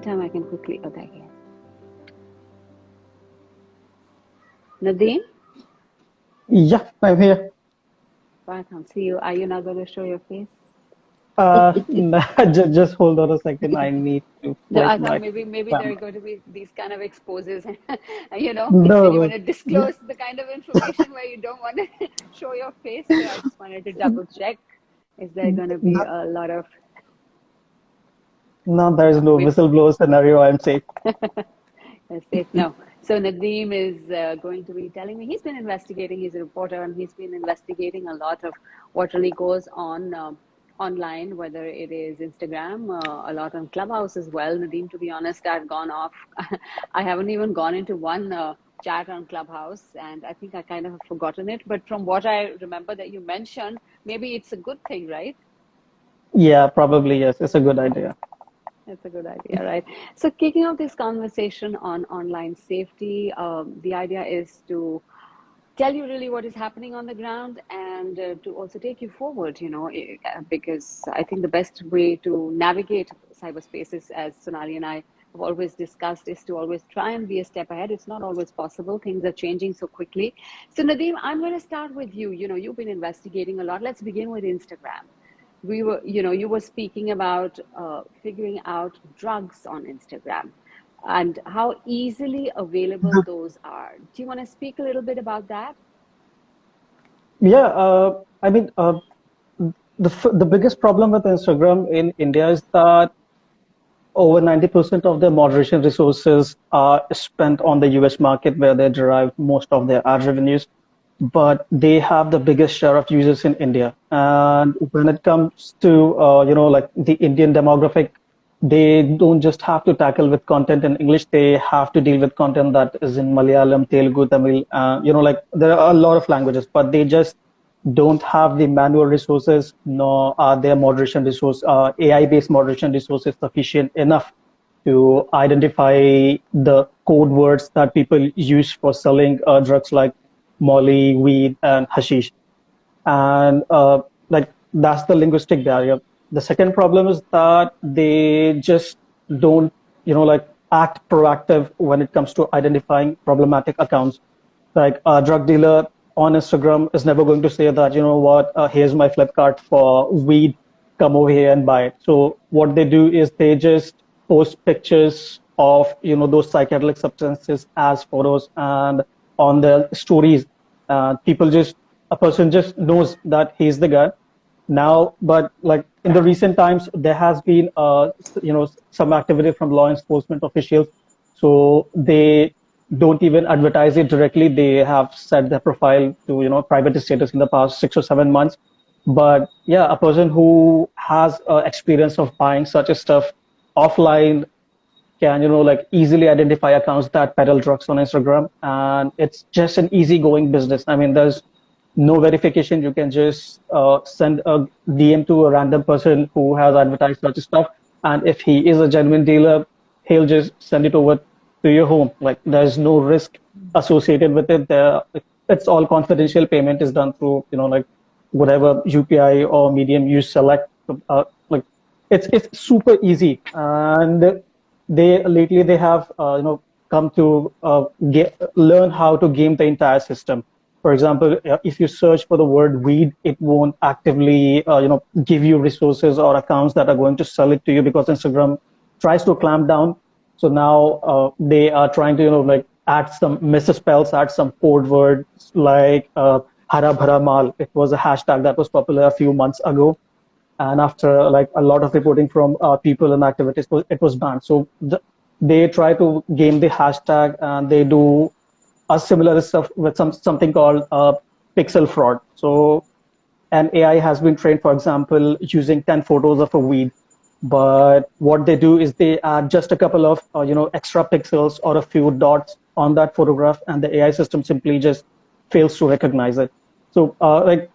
Time I can quickly. Oh, there he is. Nadeem? Yeah, I'm here. I can't see you. Are you not going to show your face? Just hold on a second. I need to No, click I thought my maybe there are camera. going to be these kind of exposes, when you want No, to disclose the kind of information where you don't want to show your face. So I just wanted to double check. Is there going to be no, a lot of no, there is no? no whistleblower scenario. I'm safe. Safe. No. So Nadeem is going to be telling me he's been investigating. He's a reporter, and he's been investigating a lot of what really goes on online, whether it is Instagram, a lot on Clubhouse as well. Nadeem, to be honest, I've gone off. I haven't even gone into one chat on Clubhouse, and I think I kind of have forgotten it. But from what I remember that you mentioned, maybe it's a good thing, right? Yeah, probably yes. It's a good idea. That's a good idea, right? So, kicking off this conversation on online safety, the idea is to tell you really what is happening on the ground and to also take you forward, because I think the best way to navigate cyberspaces, as Sonali and I have always discussed, is to always try and be a step ahead. It's not always possible. Things are changing so quickly. So, Nadeem, I'm going to start with you. You've been investigating a lot. Let's begin with Instagram. You were speaking about figuring out drugs on Instagram and how easily available those are. Do you want to speak a little bit about that? Yeah, I mean, the biggest problem with Instagram in India is that over 90% of their moderation resources are spent on the US market where they derive most of their ad revenues. But they have the biggest share of users in India. And when it comes to, like the Indian demographic, they don't just have to tackle with content in English, they have to deal with content that is in Malayalam, Telugu, Tamil, like there are a lot of languages, but they just don't have the manual resources, nor are their moderation resource, AI-based moderation resources sufficient enough to identify the code words that people use for selling drugs like Molly, weed, and hashish. And like that's the linguistic barrier. The second problem is that they just don't, like act proactive when it comes to identifying problematic accounts. Like a drug dealer on Instagram is never going to say that, what, here's my Flipkart for weed, come over here and buy it. So what they do is they just post pictures of, those psychedelic substances as photos and on their stories. People just, a person just knows that he's the guy now. But like in the recent times, there has been, some activity from law enforcement officials. So they don't even advertise it directly. They have set their profile to, private status in the past 6 or 7 months. But yeah, a person who has experience of buying such a stuff offline can, like easily identify accounts that peddle drugs on Instagram. And it's just an easygoing business. I mean, there's no verification. You can just send a DM to a random person who has advertised such stuff. And if he is a genuine dealer, he'll just send it over to your home. Like there's no risk associated with it. It's all confidential. Payment is done through, like whatever UPI or medium you select. Like it's super easy. And they have come to learn how to game the entire system. For example, if you search for the word weed, it won't actively give you resources or accounts that are going to sell it to you because Instagram tries to clamp down. So now they are trying to like add some misspells, add some code words like hara bhara mal. It was a hashtag that was popular a few months ago, and after like a lot of reporting from people and activities, it was banned. So they try to game the hashtag, and they do a similar stuff with something called pixel fraud. So an AI has been trained, for example, using 10 photos of a weed, but what they do is they add just a couple of extra pixels or a few dots on that photograph, and the AI system simply just fails to recognize it. So like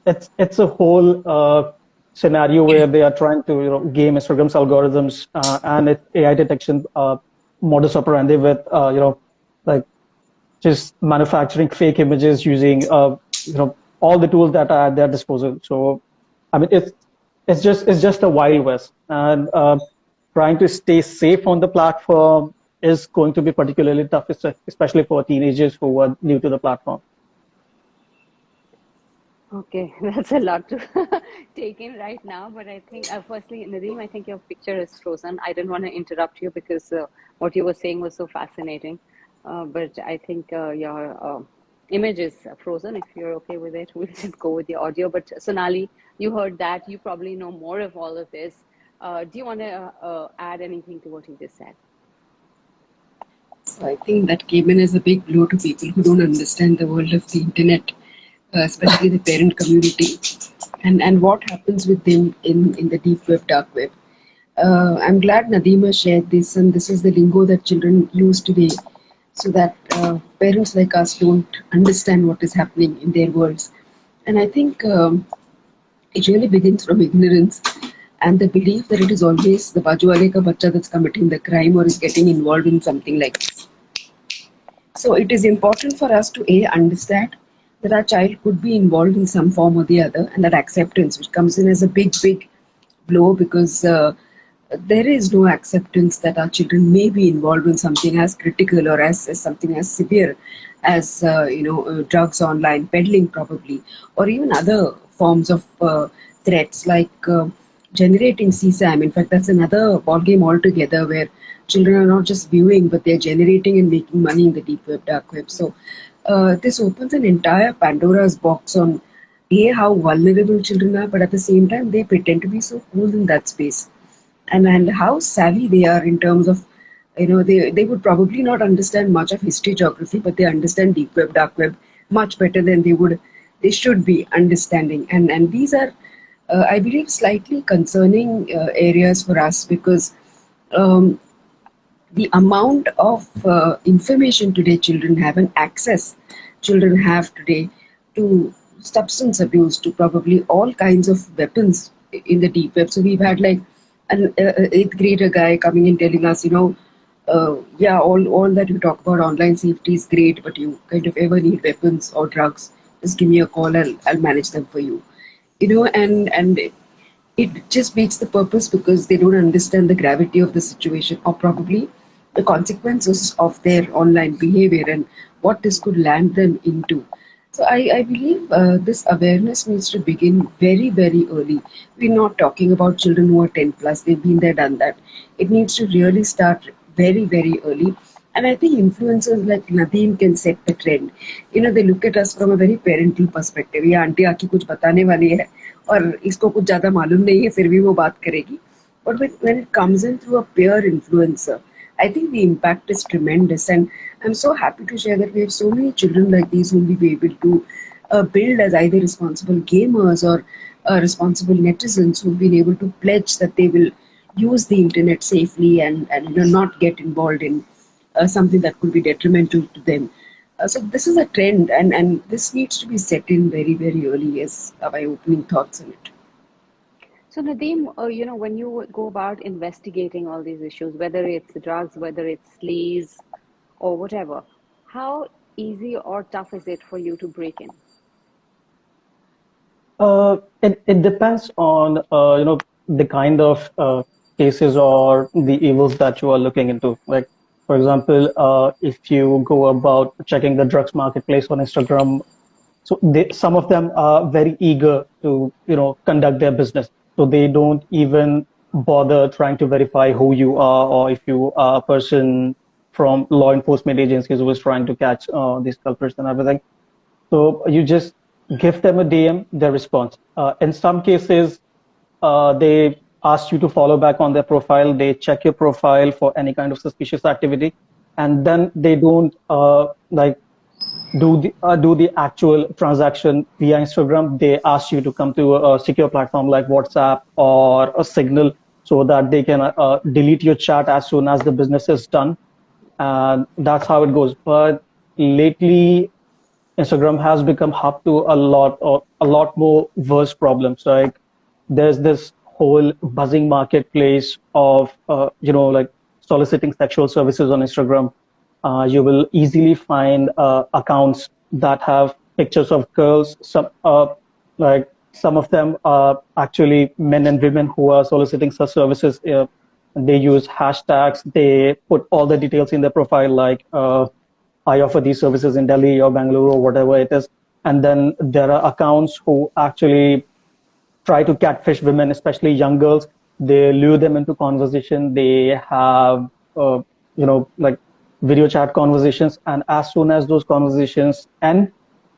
it's a whole scenario where they are trying to game Instagram's algorithms and its AI detection modus operandi with like just manufacturing fake images using all the tools that are at their disposal. So I mean it's just a wild west. And trying to stay safe on the platform is going to be particularly tough, especially for teenagers who are new to the platform. Okay, that's a lot to take in right now. But I think, firstly, Nadeem, I think your picture is frozen. I didn't want to interrupt you because what you were saying was so fascinating. But I think your image is frozen. If you're okay with it, we'll just go with the audio. But Sonali, you heard that. You probably know more of all of this. Do you want to add anything to what he just said? So I think that came in as a big blow to people who don't understand the world of the internet, especially the parent community, and what happens with them in the deep web, dark web. I'm glad Nadeema shared this, and this is the lingo that children use today, so that parents like us don't understand what is happening in their worlds. And I think it really begins from ignorance and the belief that it is always the bajuwale ka bacha that's committing the crime or is getting involved in something like this. So it is important for us to understand that our child could be involved in some form or the other, and that acceptance, which comes in as a big blow, because there is no acceptance that our children may be involved in something as critical or as something as severe as drugs, online peddling, probably, or even other forms of threats like generating CSAM. In fact, that's another ballgame altogether, where children are not just viewing, but they're generating and making money in the deep web, dark web. So this opens an entire Pandora's box on how vulnerable children are, but at the same time they pretend to be so cool in that space, and how savvy they are in terms of, they would probably not understand much of history, geography, but they understand deep web, dark web much better than they should be understanding. And these are I believe slightly concerning areas for us, because um, the amount of information today children have, and access children have today to substance abuse, to probably all kinds of weapons in the deep web. So we've had like an eighth grader guy coming in telling us, yeah, all that you talk about online safety is great, but you kind of ever need weapons or drugs, just give me a call, I'll manage them for you. And it just beats the purpose, because they don't understand the gravity of the situation, or probably the consequences of their online behavior and what this could land them into. So I believe this awareness needs to begin very, very early. We're not talking about children who are 10 plus, they've been there, done that. It needs to really start very, very early. And I think influencers like Nadeem can set the trend. They look at us from a very parental perspective. ये aunty आके कुछ बताने वाली है और इसको कुछ ज़्यादा मालूम नहीं है, फिर भी वो बात करेगी. But when it comes in through a peer influencer, I think the impact is tremendous. And I'm so happy to share that we have so many children like these whom we'll be able to build as either responsible gamers or responsible netizens, who've been able to pledge that they will use the internet safely, and not get involved in something that could be detrimental to them. So this is a trend, and this needs to be set in very, very early, as my opening thoughts on it. So Nadeem, when you go about investigating all these issues, whether it's drugs, whether it's sleaze, or whatever, how easy or tough is it for you to break in? It depends on the kind of cases or the evils that you are looking into. Like, for example, if you go about checking the drugs marketplace on Instagram, so some of them are very eager to conduct their business, so they don't even bother trying to verify who you are, or if you are a person from law enforcement agencies who is trying to catch these culprits and everything. So you just give them a DM, their response. In some cases, they ask you to follow back on their profile. They check your profile for any kind of suspicious activity, and then they don't like do the actual transaction via Instagram. They ask you to come to a secure platform like WhatsApp or a Signal, so that they can delete your chat as soon as the business is done, and that's how it goes. But lately, Instagram has become hub to a lot more worse problems. Like, there's this whole buzzing marketplace of like soliciting sexual services on Instagram. You will easily find accounts that have pictures of girls. Some of them are actually men and women who are soliciting such services. They use hashtags. They put all the details in their profile, like I offer these services in Delhi or Bangalore or whatever it is. And then there are accounts who actually try to catfish women, especially young girls. They lure them into conversation. They have, like video chat conversations. And as soon as those conversations end,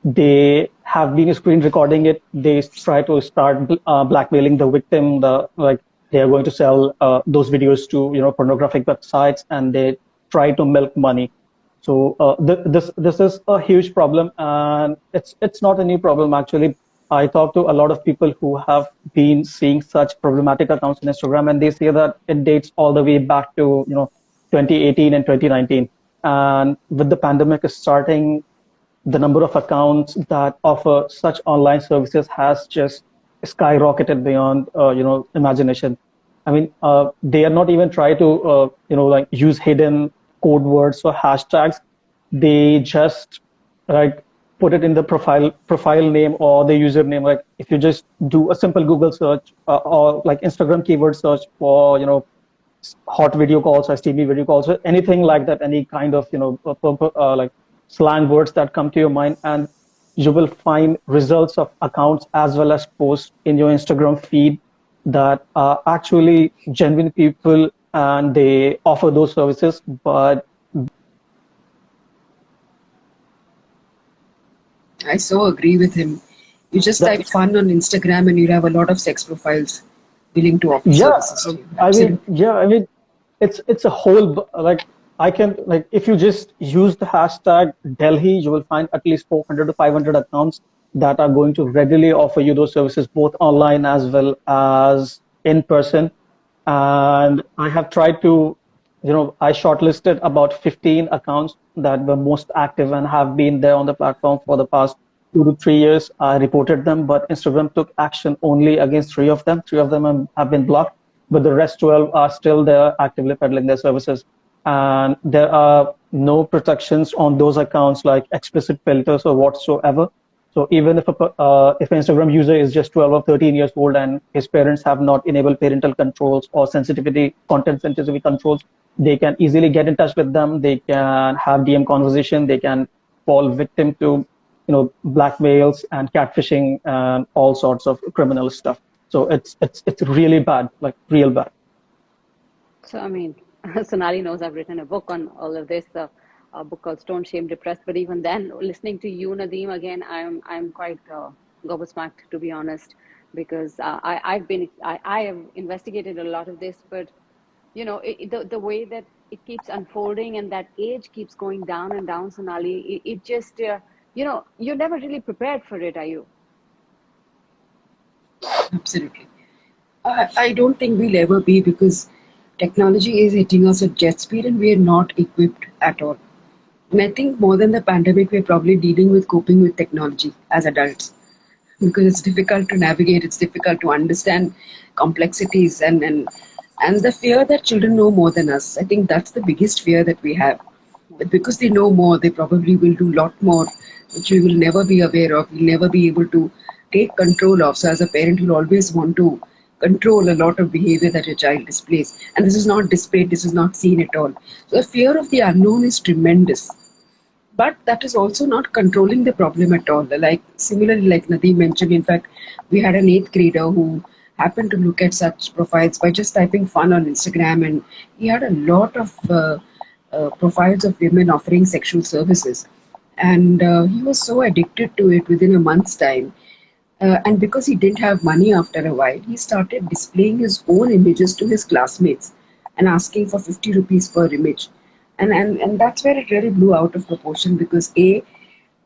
they have been screen recording it. They try to start blackmailing the victim. They are going to sell those videos to pornographic websites, and they try to milk money. So this is a huge problem, and it's not a new problem actually. I talk to a lot of people who have been seeing such problematic accounts on Instagram, and they say that it dates all the way back to 2018 and 2019. And with the pandemic starting, the number of accounts that offer such online services has just skyrocketed beyond imagination. I mean, they are not even trying to like use hidden code words or hashtags. They just like put it in the profile name or the username. Like if you just do a simple Google search or like Instagram keyword search for hot video calls or steamy video calls or anything like that, any kind of like slang words that come to your mind, and you will find results of accounts as well as posts in your Instagram feed that are actually genuine people, and they offer those services. But I so agree with him. You just type fun on Instagram and you have a lot of sex profiles willing to offer services to you. I mean, it's a whole, like, I can, like, if you just use the hashtag Delhi, you will find at least 400 to 500 accounts that are going to readily offer you those services, both online as well as in person. And I have tried to, I shortlisted about 15 accounts that were most active and have been there on the platform for the past 2 to 3 years. I reported them, but Instagram took action only against three of them. Three of them have been blocked, but the rest 12 are still there actively peddling their services. And there are no protections on those accounts, like explicit filters or whatsoever. So even if an Instagram user is just 12 or 13 years old and his parents have not enabled parental controls or content sensitivity controls, they can easily get in touch with them. They can have DM conversation. They can fall victim to blackmails and catfishing and all sorts of criminal stuff. So it's really bad, like real bad. So, I mean, Sonali knows I've written a book on all of this, a book called Stone, Shame, Depressed. But even then, listening to you, Nadeem, again, I'm quite gobsmacked, to be honest, because I have investigated a lot of this, but the way that it keeps unfolding and that age keeps going down and down, Sonali, it just you're never really prepared for it, are you? Absolutely. I don't think we'll ever be, because technology is hitting us at jet speed and we are not equipped at all. And I think more than the pandemic, we're probably dealing with coping with technology as adults, because it's difficult to navigate, it's difficult to understand complexities, and the fear that children know more than us. I think that's the biggest fear that we have. But because they know more, they probably will do a lot more, which we will never be aware of, we'll never be able to take control of. So as a parent, you'll always want to control a lot of behavior that your child displays. And this is not displayed, this is not seen at all. So the fear of the unknown is tremendous. But that is also not controlling the problem at all. Like similarly, like Nadeem mentioned, in fact, we had an 8th grader who happened to look at such profiles by just typing fun on Instagram, and he had a lot of profiles of women offering sexual services. And he was so addicted to it within a month's time. And because he didn't have money after a while, he started displaying his own images to his classmates and asking for 50 rupees per image. And that's where it really blew out of proportion, because they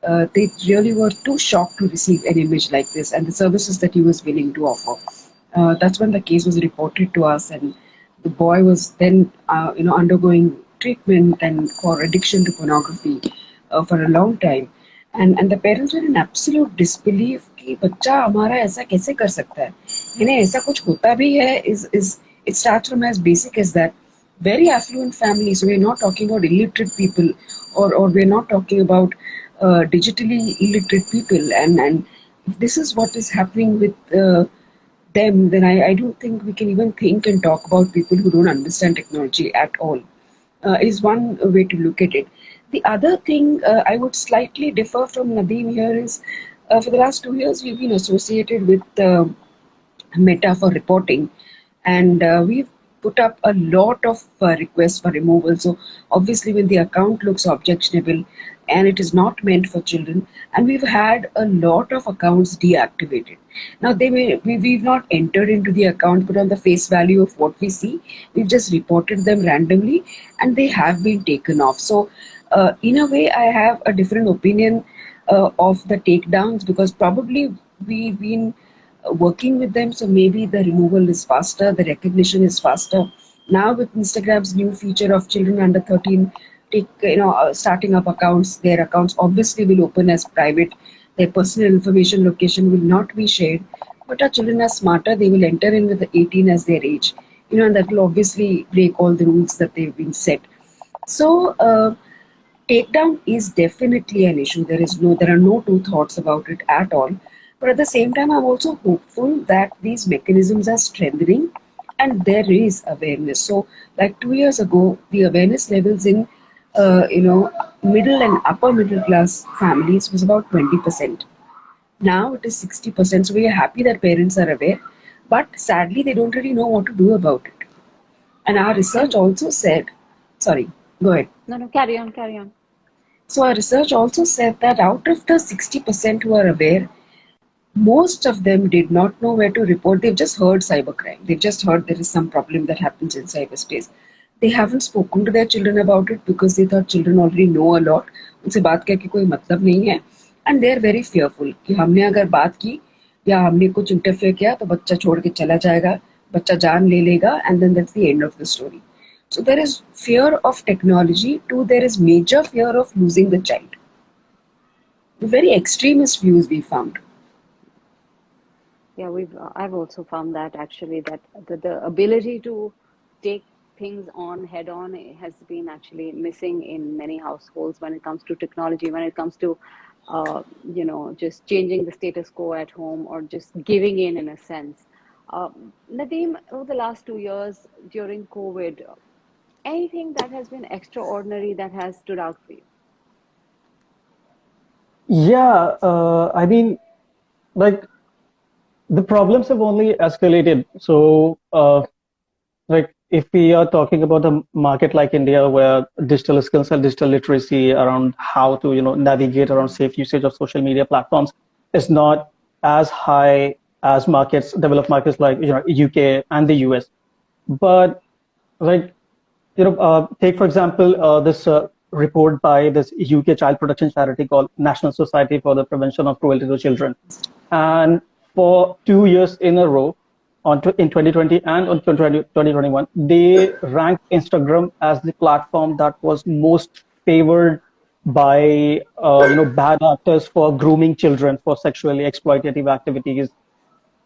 really were too shocked to receive an image like this and the services that he was willing to offer. That's when the case was reported to us, and the boy was then undergoing treatment and for addiction to pornography for a long time. And the parents were in absolute disbelief कि बच्चा हमारा ऐसा कैसे कर सकता है, इन्हें ऐसा कुछ होता भी है. It starts from as basic as that. Very affluent families, so we're not talking about illiterate people, or we're not talking about digitally illiterate people, and if this is what is happening with them, then I don't think we can even think and talk about people who don't understand technology at all. Is one way to look at it. The other thing I would slightly differ from Nadeem here is for the last 2 years we've been associated with Meta for reporting, and we've put up a lot of requests for removal. So obviously, when the account looks objectionable and it is not meant for children, and we've had a lot of accounts deactivated. Now we've not entered into the account, but on the face value of what we see, we've just reported them randomly, and they have been taken off. So in a way, I have a different opinion of the takedowns, because probably we've been working with them, so maybe the removal is faster, the recognition is faster. Now with Instagram's new feature of children under 13 starting up accounts, their accounts obviously will open as private. Their personal information, location will not be shared. But our children are smarter, they will enter in with the 18 as their age, and that will obviously break all the rules that they've been set. So takedown is definitely an issue. There are no two thoughts about it at all. But at the same time, I'm also hopeful that these mechanisms are strengthening and there is awareness. So, like 2 years ago, the awareness levels in middle and upper middle class families was about 20%. Now it is 60%. So we are happy that parents are aware, but sadly they don't really know what to do about it. And our research also said, sorry, go ahead. No, carry on, carry on. So our research also said that out of the 60% who are aware, most of them did not know where to report. They've just heard cybercrime. They've just heard there is some problem that happens in cyberspace. They haven't spoken to their children about it because they thought children already know a lot. उनसे बात करके कोई मतलब नहीं है. And they are very fearful कि हमने अगर बात की या हमने कुछ इंटरफेयर किया तो बच्चा छोड़ के चला जाएगा, बच्चा जान ले लेगा, and then that's the end of the story. So there is fear of technology too. There is major fear of losing the child. The very extremist views we found. Yeah, I've also found that actually that the ability to take things on head on has been actually missing in many households when it comes to technology, when it comes to just changing the status quo at home or just giving in a sense. Nadeem, over the last 2 years during COVID, anything that has been extraordinary that has stood out for you? Yeah, I mean, like the problems have only escalated. So, like if we are talking about a market like India, where digital skills and digital literacy around how to, navigate around safe usage of social media platforms is not as high as developed markets like, UK and the US. But like, take for example, this report by this UK child protection charity called National Society for the Prevention of Cruelty to Children. And for 2 years in a row, in 2020 and on 2021, they ranked Instagram as the platform that was most favored by bad actors for grooming children for sexually exploitative activities.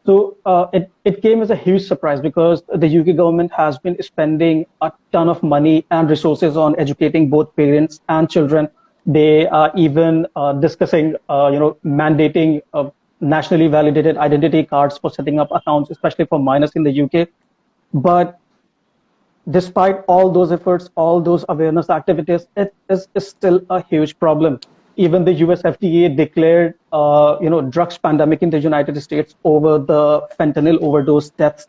So it came as a huge surprise because the UK government has been spending a ton of money and resources on educating both parents and children. They are even discussing, mandating nationally validated identity cards for setting up accounts, especially for minors in the UK. But despite all those efforts, all those awareness activities, it is still a huge problem. Even the US FDA declared, drugs pandemic in the United States over the fentanyl overdose deaths,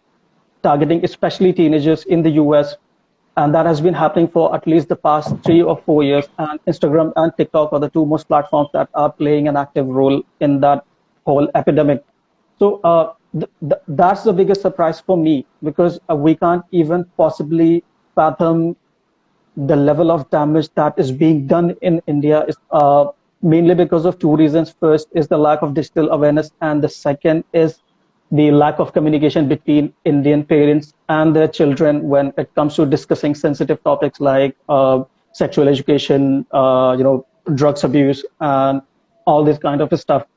targeting especially teenagers in the US. And that has been happening for at least the past 3 or 4 years. And Instagram and TikTok are the two most platforms that are playing an active role in that whole epidemic. So that's the biggest surprise for me, because we can't even possibly fathom the level of damage that is being done in India is mainly because of two reasons. First is the lack of digital awareness, and the second is the lack of communication between Indian parents and their children when it comes to discussing sensitive topics like sexual education, drugs abuse, and all this kind of stuff.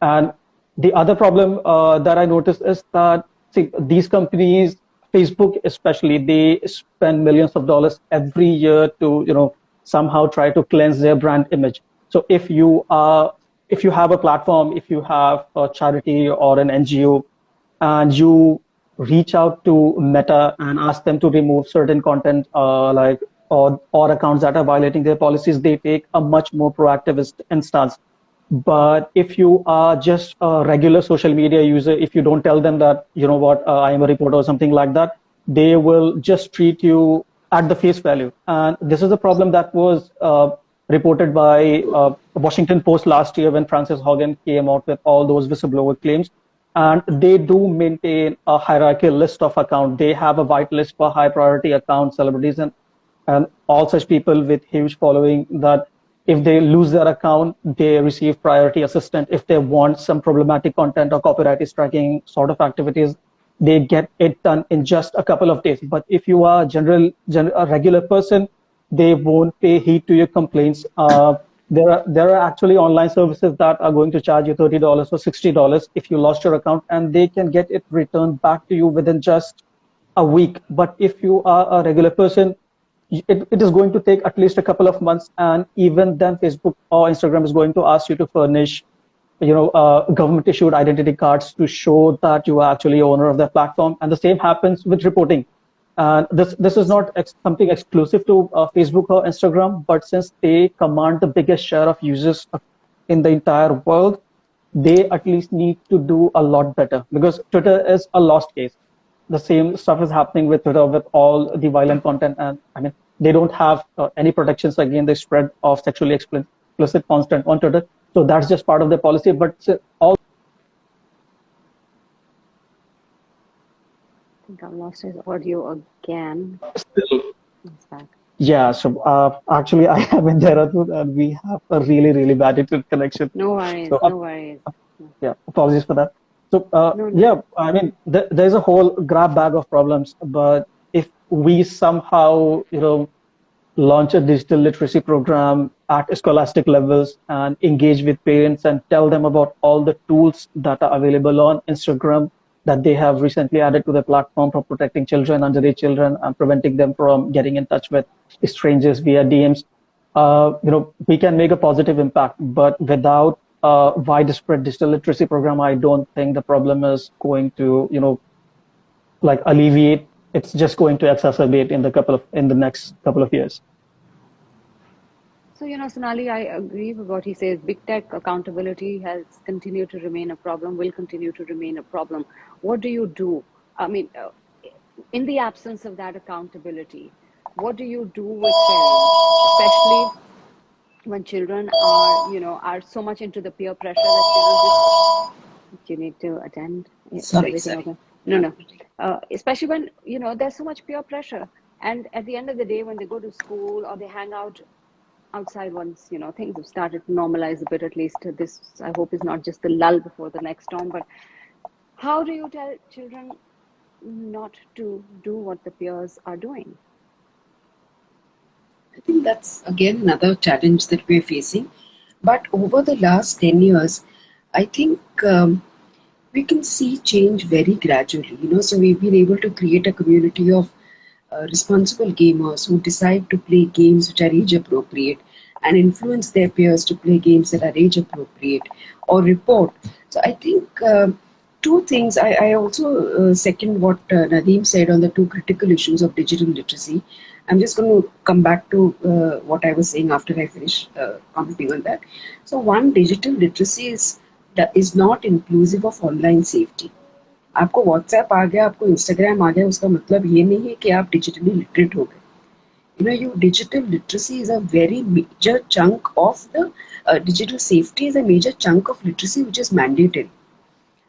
And the other problem that I noticed is that, see, these companies, Facebook especially, they spend millions of dollars every year to, somehow try to cleanse their brand image. So if you have a platform, if you have a charity or an NGO, and you reach out to Meta and ask them to remove certain content, or accounts that are violating their policies, they take a much more proactive stance. But if you are just a regular social media user, if you don't tell them that, you know what, I am a reporter or something like that, they will just treat you at the face value. And this is a problem that was reported by Washington Post last year when Frances Haugen came out with all those whistleblower claims. And they do maintain a hierarchical list of accounts. They have a whitelist for high priority accounts, celebrities, and all such people with huge following, that if they lose their account, they receive priority assistance. If they want some problematic content or copyright striking sort of activities, they get it done in just a couple of days. But if you are a regular person, they won't pay heed to your complaints. There are actually online services that are going to charge you $30 or $60 if you lost your account, and they can get it returned back to you within just a week. But if you are a regular person, it is going to take at least a couple of months, and even then Facebook or Instagram is going to ask you to furnish, government issued identity cards to show that you are actually owner of the platform. And the same happens with reporting. And this is not something exclusive to Facebook or Instagram, but since they command the biggest share of users in the entire world, they at least need to do a lot better, because Twitter is a lost case. The same stuff is happening with Twitter with all the violent content, and I mean, they don't have any protections against the spread of sexually explicit content on Twitter. So that's just part of their policy. But all. I think I've lost his audio again. He's back. Yeah, so actually, I am in Dehradun and we have a really, really bad internet connection. No worries, So, no worries. yeah, apologies for that. So, No. yeah, I mean, there's a whole grab bag of problems. But if we somehow, launch a digital literacy program at scholastic levels and engage with parents and tell them about all the tools that are available on Instagram that they have recently added to the platform for protecting children, underage children, and preventing them from getting in touch with strangers via DMs, we can make a positive impact. But without a widespread digital literacy program, I don't think the problem is going to, alleviate. It's just going to exacerbate in the next couple of years. So, Sonali, I agree with what he says. Big tech accountability has continued to remain a problem, will continue to remain a problem. What do you do? I mean, in the absence of that accountability, what do you do with parents, especially when children are so much into the peer pressure that children just... You need to attend? Sorry. Okay? No. Especially when, there's so much peer pressure. And at the end of the day, when they go to school or they hang out outside, once, things have started to normalize a bit, at least this, I hope, is not just the lull before the next storm. But how do you tell children not to do what the peers are doing? I think that's again another challenge that we're facing. But over the last 10 years, I think we can see change very gradually. So we've been able to create a community of responsible gamers who decide to play games which are age appropriate and influence their peers to play games that are age appropriate or report. So I think two things. I also second what Nadeem said on the two critical issues of digital literacy. I'm just going to come back to what I was saying after I finish commenting on that. So one, digital literacy is not inclusive of online safety. आपको WhatsApp आ गया, आपको Instagram आ गया, उसका मतलब ये नहीं है कि आप digitally literate हो गए. Digital literacy is a very major chunk of the digital safety is a major chunk of literacy which is mandated.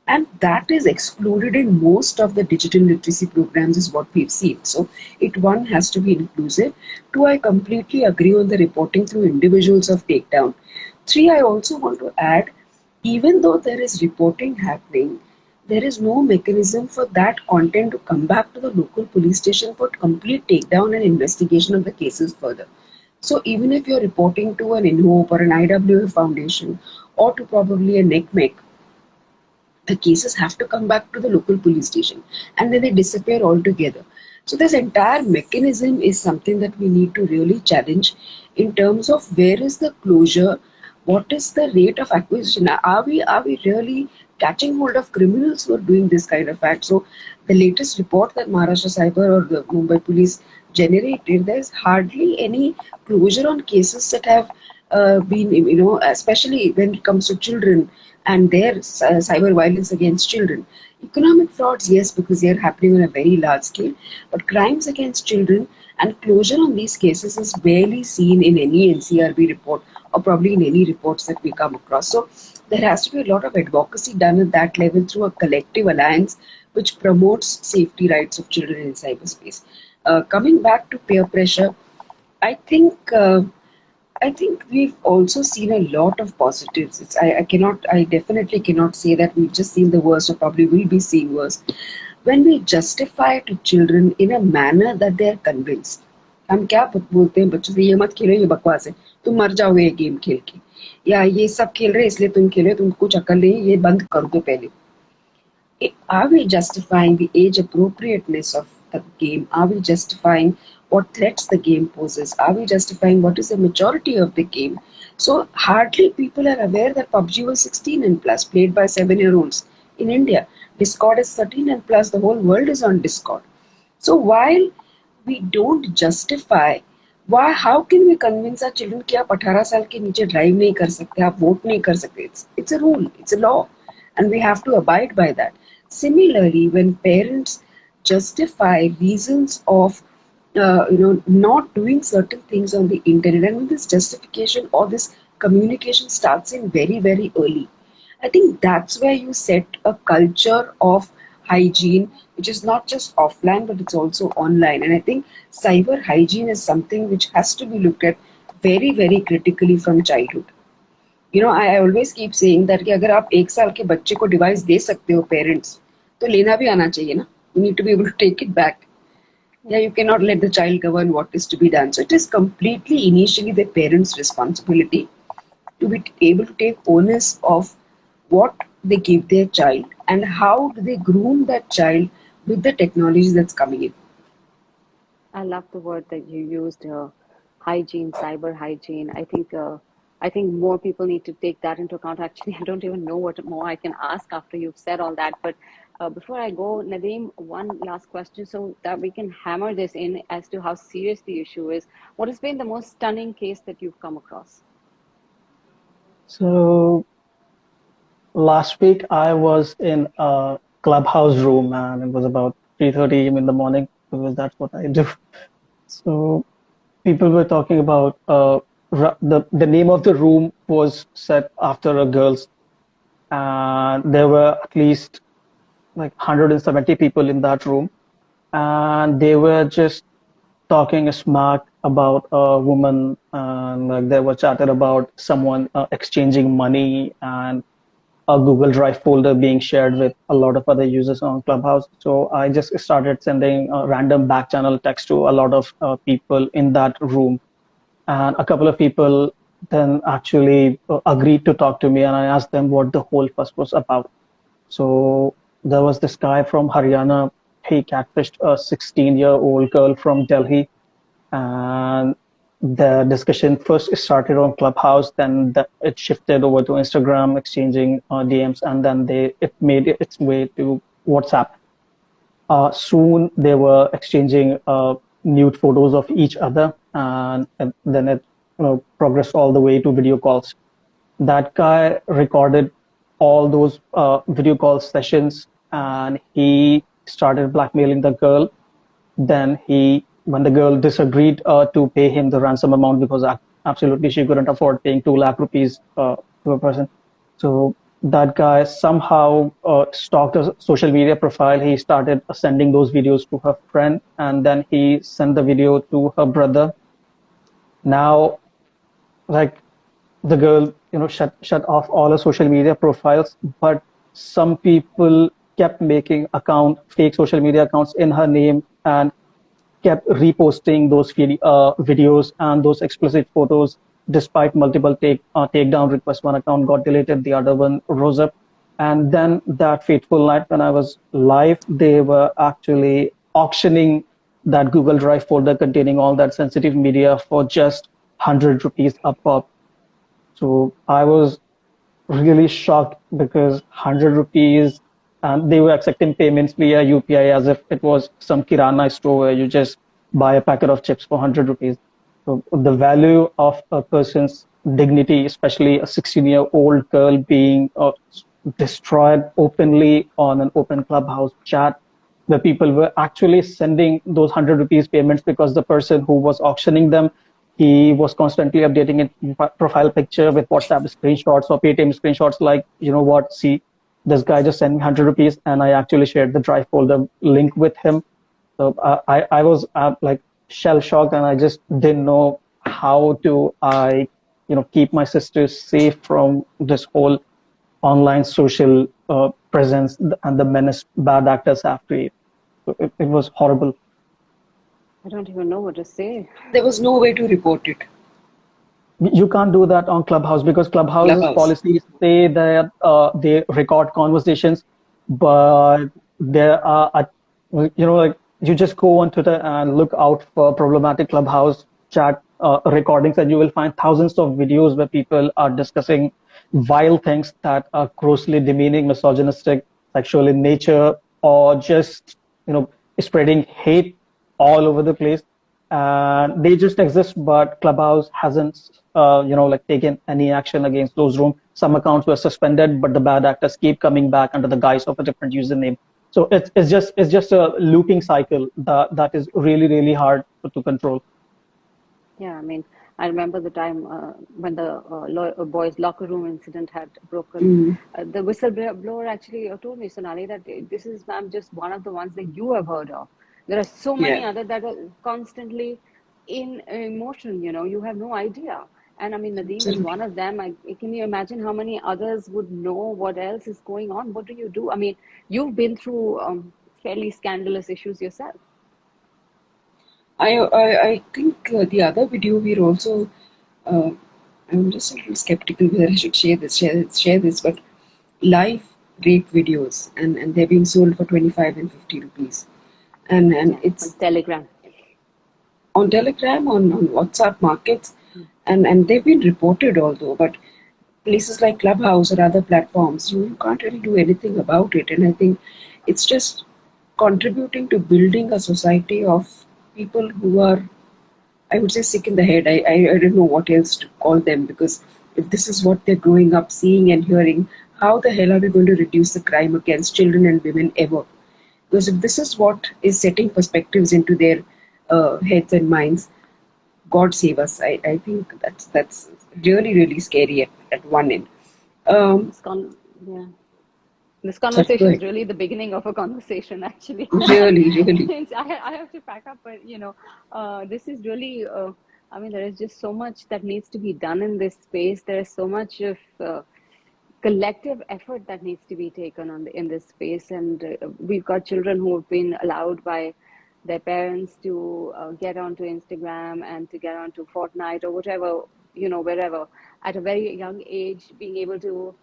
And that is excluded in most of the digital literacy programs is what we've seen. So one has to be inclusive. Two, I completely agree on the reporting through individuals of takedown. Three, I also want to add, even though there is reporting happening, there is no mechanism for that content to come back to the local police station for complete takedown and investigation of the cases further. So even if you're reporting to an INHOPE or an IWA foundation or to probably a NECMEC, the cases have to come back to the local police station and then they disappear altogether. So this entire mechanism is something that we need to really challenge in terms of where is the closure, what is the rate of acquisition. Are we really catching hold of criminals who are doing this kind of act. So the latest report that Maharashtra Cyber or the Mumbai Police generated, there's hardly any closure on cases that have been, especially when it comes to children and their cyber violence against children. Economic frauds, yes, because they are happening on a very large scale, but crimes against children and closure on these cases is barely seen in any NCRB report or probably in any reports that we come across. So there has to be a lot of advocacy done at that level through a collective alliance which promotes safety rights of children in cyberspace. Coming back to peer pressure, I think I think we've also seen a lot of positives. I definitely cannot say that we've just seen the worst or probably will be seeing worse. When we justify to children in a manner that they are convinced. हम क्या बोलते हैं बच्चों से, ये मत खेलो, ये बकवास है, तुम मर जाओगे ये गेम खेल के, या ये सब खेल रहे इसलिए तुम खेलो, तुमको कुछ अकल नहीं, ये बंद कर दो पहले. Are we justifying the age appropriateness of the game? Are we justifying what threats the game poses? Are we justifying what is the maturity of the game? So hardly people are aware that PUBG was 16 and plus, played by 7-year-olds in India. Discord is 13 and plus, the whole world is on Discord. So while we don't justify, why, how can we convince our children कि आप 18 साल के नीचे drive नहीं कर सकते, आप vote नहीं कर सकते? It's a rule, it's a law, and we have to abide by that. Similarly, when parents justify reasons of not doing certain things on the internet, and when this justification or this communication starts in very, very early, I think that's where you set a culture of hygiene, which is not just offline, but it's also online. And I think cyber hygiene is something which has to be looked at very, very critically from childhood. I always keep saying that कि अगर आप 1 साल के बच्चे को device दे सकते हो parents, तो लेना भी आना चाहिए ना. You need to be able to take it back. Yeah, you cannot let the child govern what is to be done. So it is completely initially the parents' responsibility to be able to take onus of what they give their child and how do they groom that child with the technology that's coming in. I love the word that you used, hygiene, cyber hygiene. I think more people need to take that into account. Actually, I don't even know what more I can ask after you've said all that. But before I go, Nadeem, one last question so that we can hammer this in as to how serious the issue is. What has been the most stunning case that you've come across? So last week I was in a clubhouse room and it was about 3:30 in the morning because that's what I do. So people were talking about the name of the room was set after a girl's, and there were at least like 170 people in that room, and they were just talking smack about a woman, and like they were chatted about someone exchanging money and a Google Drive folder being shared with a lot of other users on Clubhouse. So I just started sending a random back channel text to a lot of people in that room. And a couple of people then actually agreed to talk to me, and I asked them what the whole fuss was about. So there was this guy from Haryana. He catfished a 16-year-old girl from Delhi, and the discussion first started on Clubhouse, then it shifted over to Instagram, exchanging DMs, and then it made its way to WhatsApp. Soon they were exchanging nude photos of each other, and then it progressed all the way to video calls. That guy recorded all those video call sessions, and he started blackmailing the girl. Then when the girl disagreed to pay him the ransom amount because absolutely she couldn't afford paying 2 lakh rupees to a person. So that guy somehow stalked a social media profile. He started sending those videos to her friend, and then he sent the video to her brother. Now, like, the girl, shut off all her social media profiles, but some people kept making fake social media accounts in her name and kept reposting those videos and those explicit photos despite multiple takedown requests. One account got deleted, the other one rose up. And then that fateful night when I was live, they were actually auctioning that Google Drive folder containing all that sensitive media for just 100 rupees a pop. So I was really shocked because 100 rupees, and they were accepting payments via UPI as if it was some Kirana store where you just buy a packet of chips for 100 rupees. So the value of a person's dignity, especially a 16-year-old girl being destroyed openly on an open clubhouse chat, where people were actually sending those 100 rupees payments because the person who was auctioning them, he was constantly updating it profile picture with WhatsApp screenshots or Paytm screenshots, like, you know what, see, this guy just sent me 100 rupees, and I actually shared the drive folder link with him. So I was like shell shocked, and I just didn't know how to keep my sisters safe from this whole online social presence and the menace bad actors have created. So it was horrible. I don't even know what to say. There was no way to report it. You can't do that on Clubhouse because Clubhouse's Clubhouse. policies say that they record conversations, but there are, like you just go on Twitter and look out for problematic Clubhouse chat recordings, and you will find thousands of videos where people are discussing vile things that are grossly demeaning, misogynistic, sexual in nature, or just, spreading hate all over the place. And they just exist, but Clubhouse hasn't like taken any action against those rooms. Some accounts were suspended, but the bad actors keep coming back under the guise of a different username. So it's just a looping cycle that is really, really hard to control. Yeah, I mean, I remember the time when the boys' locker room incident had broken. Mm. The whistleblower actually told me, Sonali, that this is, ma'am, just one of the ones that you have heard of. There are so many Yeah. other that are constantly in motion, you have no idea. And I mean, Nadeem is Absolutely. one of them. Can you imagine how many others would know what else is going on? What do you do? I mean, you've been through fairly scandalous issues yourself. I think the other video we're also. Uh, I'm just a little skeptical whether I should share this, but live rape videos, and they're being sold for 25 and 50 rupees, and Yeah, on it's Telegram. on Telegram, on WhatsApp markets, Mm. and they've been reported although, but places like Clubhouse or other platforms, you can't really do anything about it. And I think it's just contributing to building a society of people who are, I would say, sick in the head. I don't know what else to call them, because if this is what they're growing up seeing and hearing, how the hell are we going to reduce the crime against children and women ever? Because if this is what is setting perspectives into their heads and minds, God save us. I think that's really, really scary at one end. Um, Yeah. This sorry, go conversation is ahead. really the beginning of a conversation, actually. Really, really. I have to pack up, but this is really, I mean, there is just so much that needs to be done in this space. There is so much of collective effort that needs to be taken in this space, and we've got children who have been allowed by their parents to get onto Instagram and to get onto Fortnite or whatever, wherever, at a very young age, being able to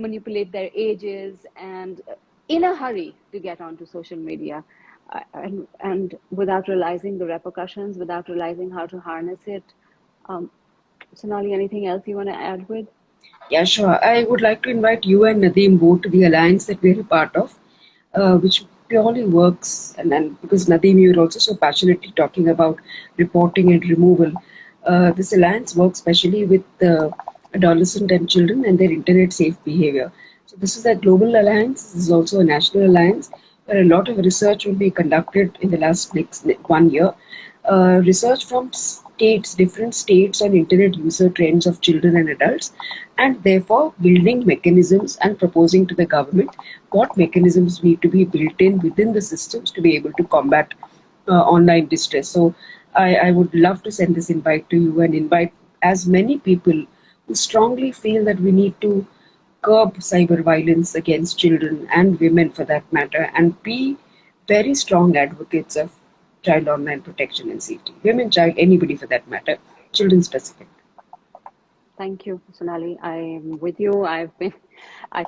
manipulate their ages and in a hurry to get onto social media, and without realizing the repercussions, without realizing how to harness it. um, Sonali, anything else you want to add with? Yeah, sure. I would like to invite you and Nadeem both to the alliance that we're a part of, which purely works. And because Nadeem, you're also so passionately talking about reporting and removal, this alliance works especially with adolescent and children and their internet safe behavior. So this is a global alliance. This is also a national alliance where a lot of research will be conducted in the last next 1 year. Research from different states on internet user trends of children and adults, and therefore building mechanisms and proposing to the government what mechanisms need to be built in within the systems to be able to combat online distress. So I would love to send this invite to you and invite as many people who strongly feel that we need to curb cyber violence against children and women for that matter, and be very strong advocates of child online protection and safety. Women, child, anybody for that matter, children specific. Thank you, Sonali. I'm with you. I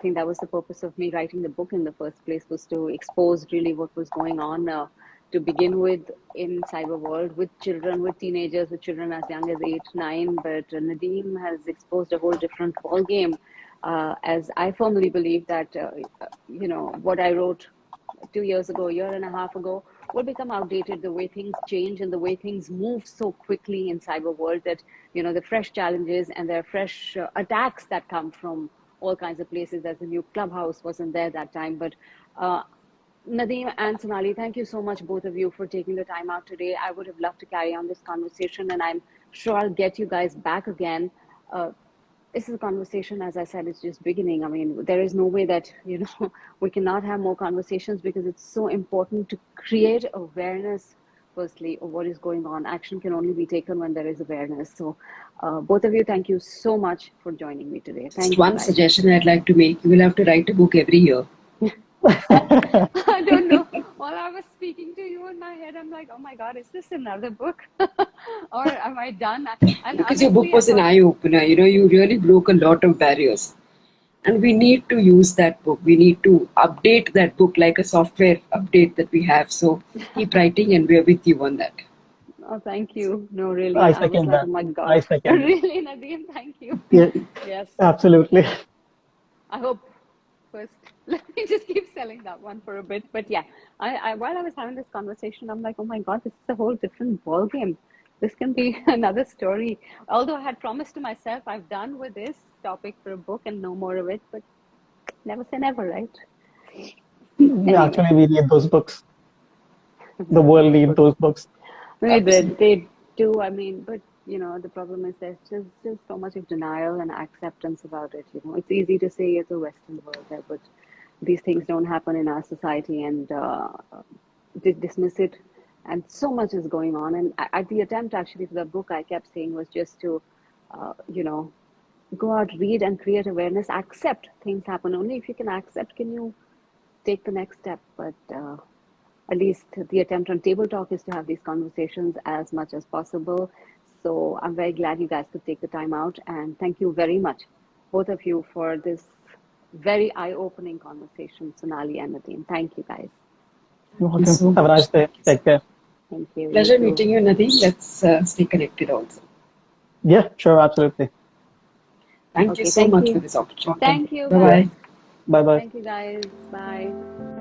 think that was the purpose of me writing the book in the first place, was to expose really what was going on to begin with in cyber world with children, with teenagers, with children as young as 8, 9. But Nadeem has exposed a whole different ball game. As I firmly believe that, what I wrote 2 years ago, a year and a half ago, will become outdated. The way things change and the way things move so quickly in cyber world that, the fresh challenges and there are fresh attacks that come from all kinds of places. As the new Clubhouse wasn't there that time. But Nadeem and Sonali, thank you so much, both of you, for taking the time out today. I would have loved to carry on this conversation, and I'm sure I'll get you guys back again. This is a conversation, as I said, it's just beginning. I mean, there is no way that, we cannot have more conversations because it's so important to create awareness, firstly, of what is going on. Action can only be taken when there is awareness. So both of you, thank you so much for joining me today. Thank Just you, one guys. suggestion I'd like to make. You will have to write a book every year. I don't know. While I was speaking to you in my head, I'm like, oh my God, is this another book? Or am I done? And Because your book honestly, was an eye-opener. You really broke a lot of barriers. And we need to use that book. We need to update that book like a software update that we have. So keep writing and we're with you on that. oh, thank you. No, really, I I was second like, that. oh my God. I second that. Really, Nadeem, thank you. Yeah, Yes. absolutely. I hope first, let me just keep selling that one for a bit. But yeah, while I was having this conversation, I'm like, oh my God, this is a whole different ball game. This can be another story. Although I had promised to myself, I've done with this topic for a book and no more of it, but never say never, right? Yeah, Anyway, actually, we need those books. The world of need course. those books. They do. I mean, but the problem is there's just so much of denial and acceptance about it. It's easy to say it's a Western world there, but these things don't happen in our society, and dismiss it. And so much is going on. And at the attempt, actually, for the book, I kept saying was just to, go out, read, and create awareness. Accept things happen. Only if you can accept can you take the next step. But at least the attempt on Table Talk is to have these conversations as much as possible. So I'm very glad you guys could take the time out. And thank you very much, both of you, for this very eye-opening conversation, Sonali and Nadeem. Thank you, guys. You're Thank you welcome. so Have a much. nice day. Take care. Thank you. Pleasure You too. meeting you, Nadeem. Let's stay connected also. Yeah, sure, absolutely. Thank you Okay, so thank much you. for this opportunity. Thank you, Bye guys. bye. Bye bye. Thank you, guys. Bye.